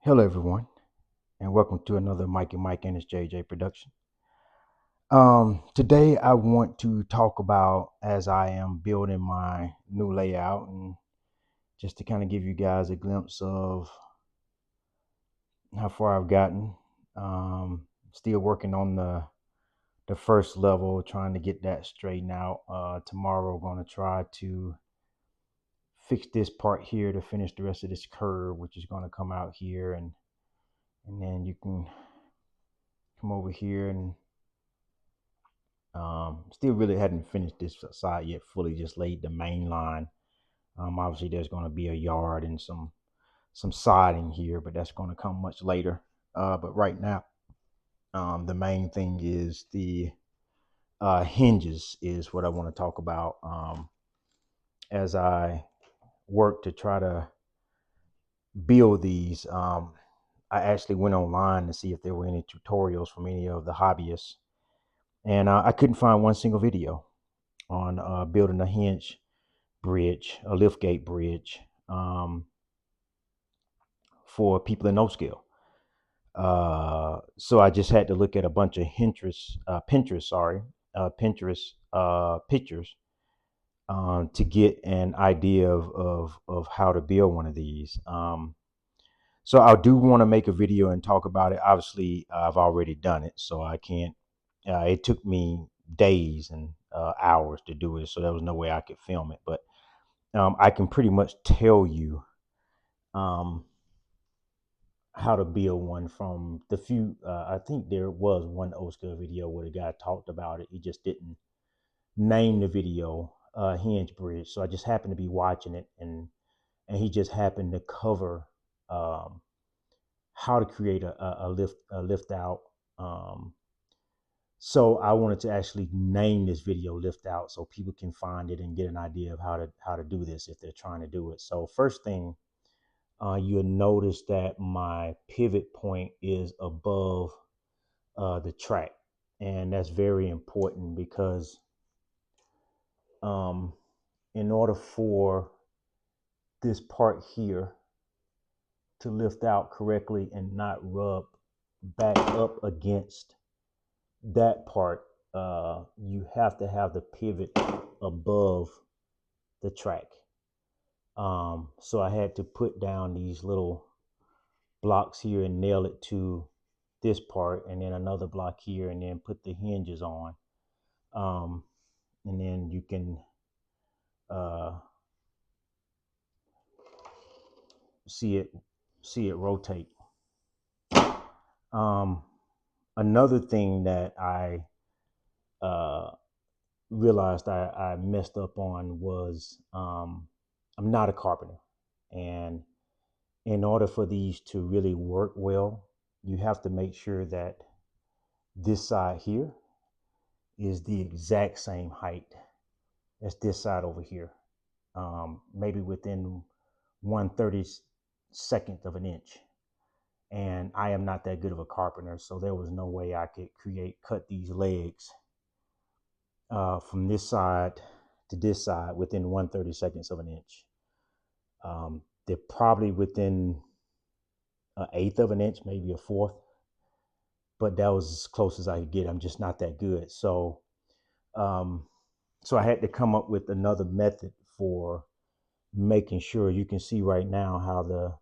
Hello, everyone, and welcome to another Mike and Mike and his JJ production. Today, I want to talk about as I am building my new layout, and just to kind of give you guys a glimpse of how far I've gotten. Still working on the first level, trying to get that straightened out. Tomorrow, I'm going to try to fix this part here to finish the rest of this curve, which is going to come out here, and then you can come over here and still really hadn't finished this side yet fully, just laid the main line. Obviously there's going to be a yard and some siding here, but that's going to come much later. But right now, the main thing is the hinges is what I want to talk about. As I work to try to build these, I actually went online to see if there were any tutorials from any of the hobbyists, and I couldn't find one single video on building a hinge bridge, a liftgate bridge, for people in no skill. So I just had to look at a bunch of Pinterest pictures to get an idea of how to build one of these. So I do want to make a video and talk about it. Obviously, I've already done it, so I can't. It took me days and hours to do it, so there was no way I could film it. But I can pretty much tell you um, how to build one from the few. I think there was one Oscar video where the guy talked about it. He just didn't name the video Hinge Bridge. So I just happened to be watching it, and he just happened to cover um, how to create a lift out. Um, so I wanted to actually name this video lift out so people can find it and get an idea of how to do this if they're trying to do it. So first thing, you'll notice that my pivot point is above the track. And that's very important because um, in order for this part here to lift out correctly and not rub back up against that part, you have to have the pivot above the track. So I had to put down these little blocks here and nail it to this part, and then another block here, and then put the hinges on. And then you can uh, see it rotate. Um, Another thing that I uh, realized I messed up on was I'm not a carpenter, and in order for these to really work well, you have to make sure that this side here is the exact same height as this side over here, maybe within 1/32 of an inch. And I am not that good of a carpenter, so there was no way I could cut these legs from this side to this side within 1/32 of an inch. They're probably within an eighth of an inch, maybe a fourth, but that was as close as I could get. I'm just not that good. Um, so I had to come up with another method for making sure. You can see right now how the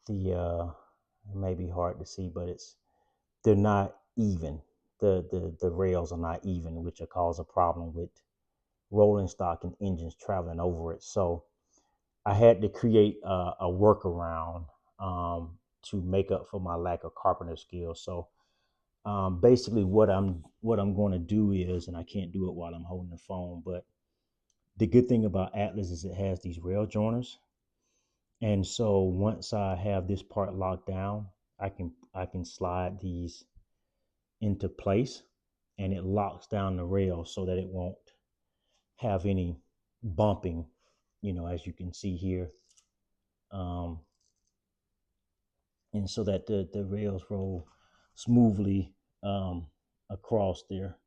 it may be hard to see, but they're not even. The rails are not even, which will cause a problem with rolling stock and engines traveling over it. So I had to create a workaround to make up for my lack of carpenter skills. So basically, what I'm going to do is, and I can't do it while I'm holding the phone, but the good thing about Atlas is it has these rail joiners, and so once I have this part locked down, I can slide these into place, and it locks down the rail so that it won't have any bumping, as you can see here, um, and so that the rails roll smoothly across there.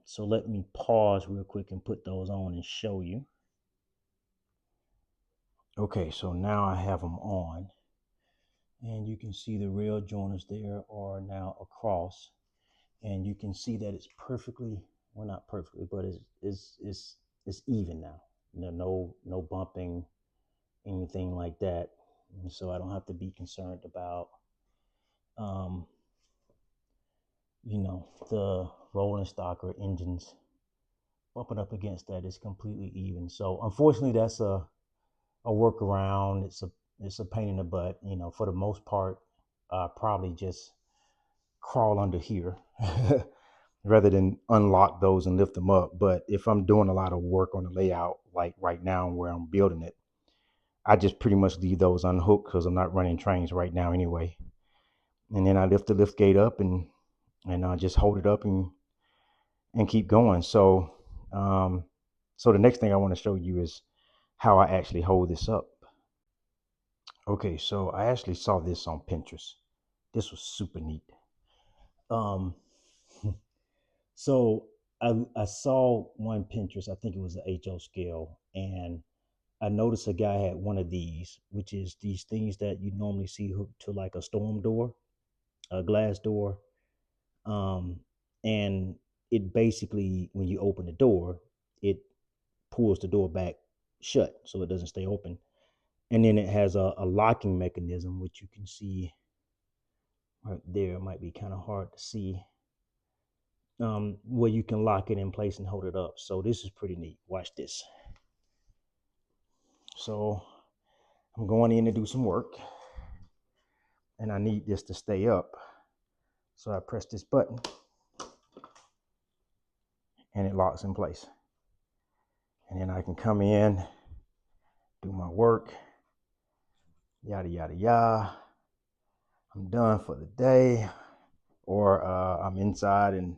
So let me pause real quick and put those on and show you. Okay, so now I have them on. And you can see the rail joiners there are now across, and you can see that it's perfectly, well, not perfectly, but it's even now. No bumping, anything like that. And so I don't have to be concerned about um, the rolling stock or engines bumping up against that. Is completely even. So unfortunately, that's a workaround. It's a pain in the butt. For the most part, probably just crawl under here rather than unlock those and lift them up. But if I'm doing a lot of work on the layout, like right now where I'm building it, I just pretty much leave those unhooked because I'm not running trains right now anyway. And then I lift the lift gate up and I just hold it up and keep going. Um, so the next thing I want to show you is how I actually hold this up. Okay, so I actually saw this on Pinterest. This was super neat. Um, so I saw one Pinterest. I think it was the HO scale, and I noticed a guy had one of these, which is these things that you normally see hooked to like a storm door, a glass door. Um, and it basically, when you open the door, it pulls the door back shut so it doesn't stay open. And then it has a locking mechanism, which you can see right there. It might be kind of hard to see, where you can lock it in place and hold it up. So this is pretty neat. Watch this. So I'm going in to do some work, and I need this to stay up. So I press this button, and it locks in place. And then I can come in, do my work, yada, yada, yada. I'm done for the day. Or I'm inside and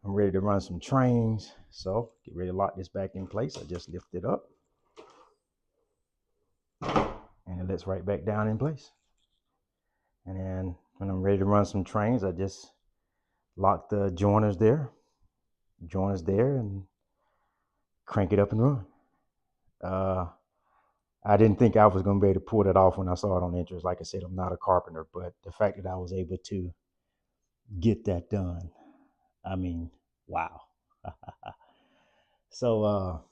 I'm ready to run some trains. So get ready to lock this back in place. I just lift it up and it lets right back down in place. And then when I'm ready to run some trains, I just lock the joiners there, and crank it up and run. I didn't think I was going to be able to pull that off when I saw it on Pinterest. Like I said, I'm not a carpenter, but the fact that I was able to get that done, I mean, wow. So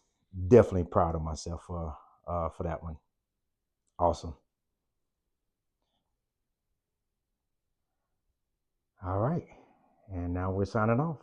definitely proud of myself for that one. Awesome. All right. And now we're signing off.